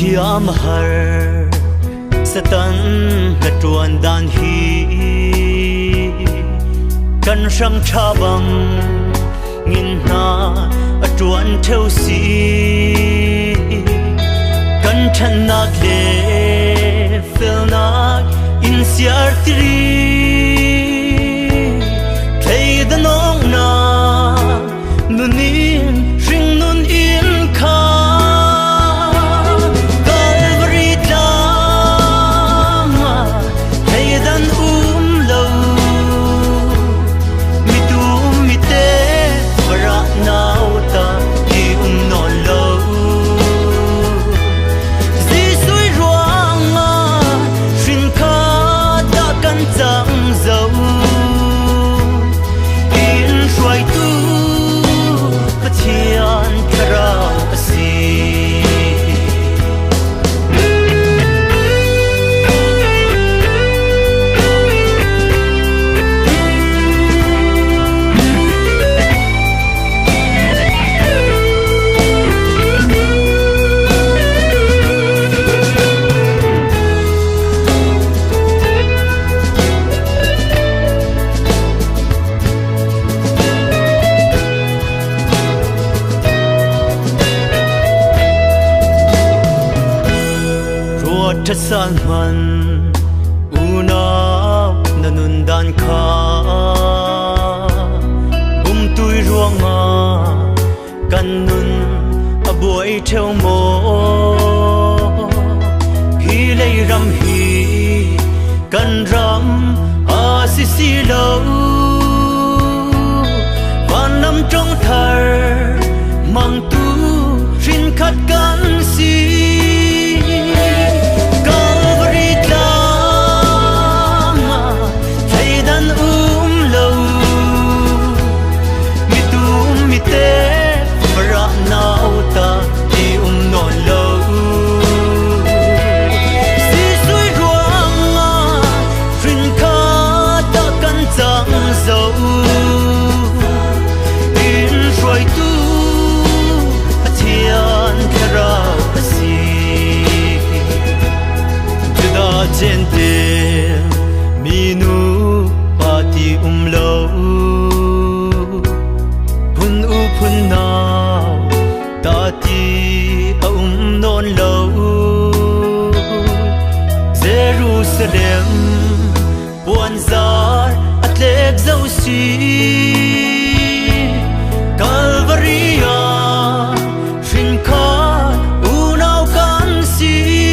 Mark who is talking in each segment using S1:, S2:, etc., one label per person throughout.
S1: Thiam har satan na tuan dan hi kan sang chabang ngin na atuan theo si kan than nak le fel nak in siar tri thei da nong na nunin ring nun in kha Thất san man unaw nanundan kha tui ruanga kan nun abuai theo mo hi lei ram hi kan ram a si lo van nam trong thar mang tu rin khat kan si minu pati lo phun u phun nào tati non lo Jerusalem buồn zar atlek dấu si Calvaria rin kha u nau kan si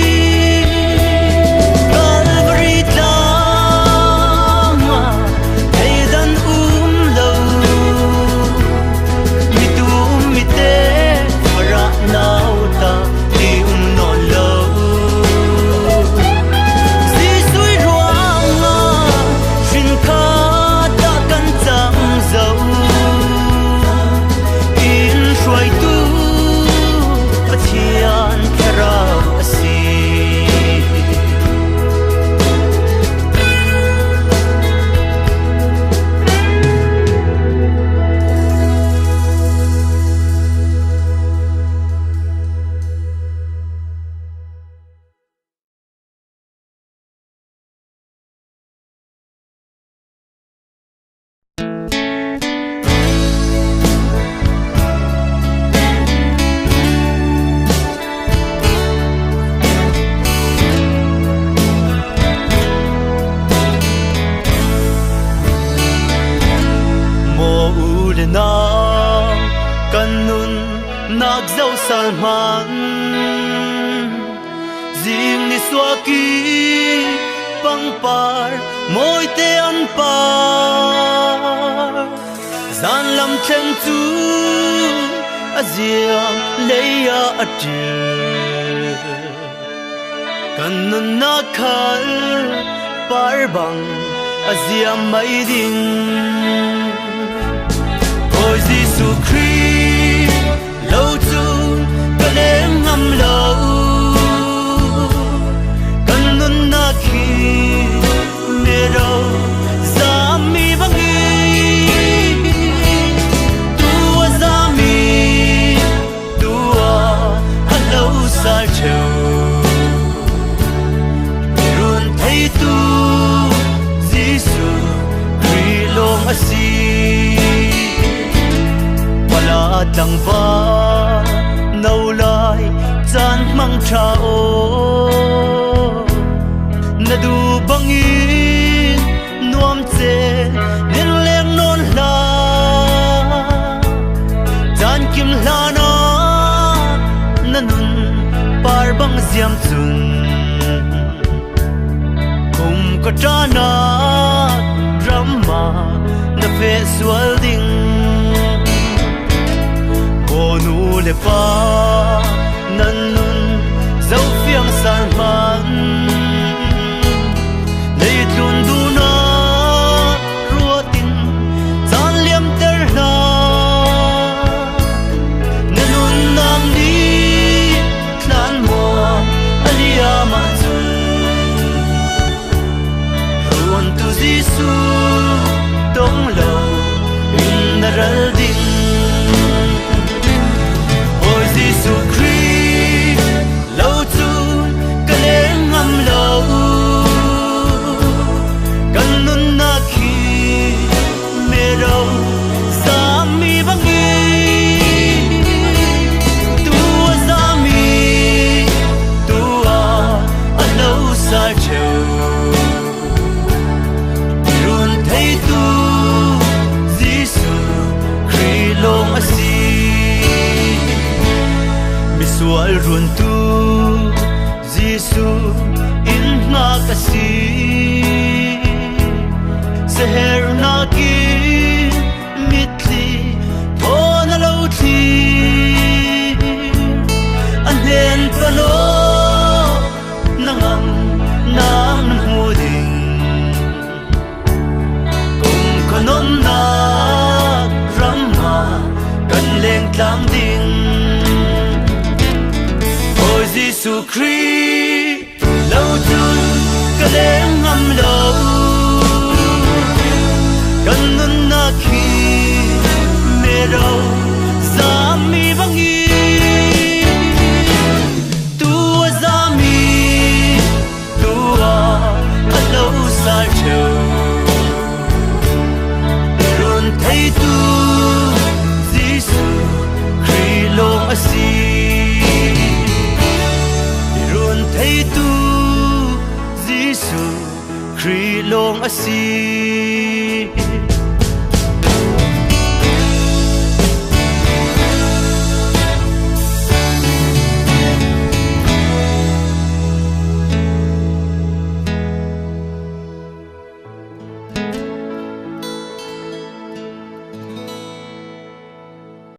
S1: nak dấu salman riêng đi xóa ký băng par môi tê ăn par gian làm chân chú a riêng lấy a trừ cần nun na khal par băng a riêng mấy din ôi Giêsu Christ lâu chu cần em ngâm lâu cần nun na khi mê đâu za mi băng đi tua za mi tua lâu xa chiều đằng va nâu lại chan mang trao na du bangin nuam che nen leng non la chan kim la na nanun par bang ziam chung kum ka trana drama na fe sual ding nu le pa nan nun dấu phiêng san man lấy chun du na rua tin san liam ter na nan nun nam đi nan mo alia ma chun ruan tu Giêsu dong lo in na ral ding Giêsu Christ lâu chu cái lẽ ngâm lâu cần nun na khi mê đâu sa mi vắng đi tua sa mi tua ở lâu xa chiều luôn thấy tu Giêsu Christ long asi sual run tu Giêsu in nga kasi seher na ki mitli thon lo thi an hen pano nangam nang mu ding kung konom na rama kan leng tlang ding Giêsu Christ lâu chun cái lẽ ngâm lâu cần nun na khi mê đâu sa mi vắng y tua sa mi tua ở lâu xa chiều luôn thấy tu Giêsu Christ long asi thấy tu Giêsu Christ long asi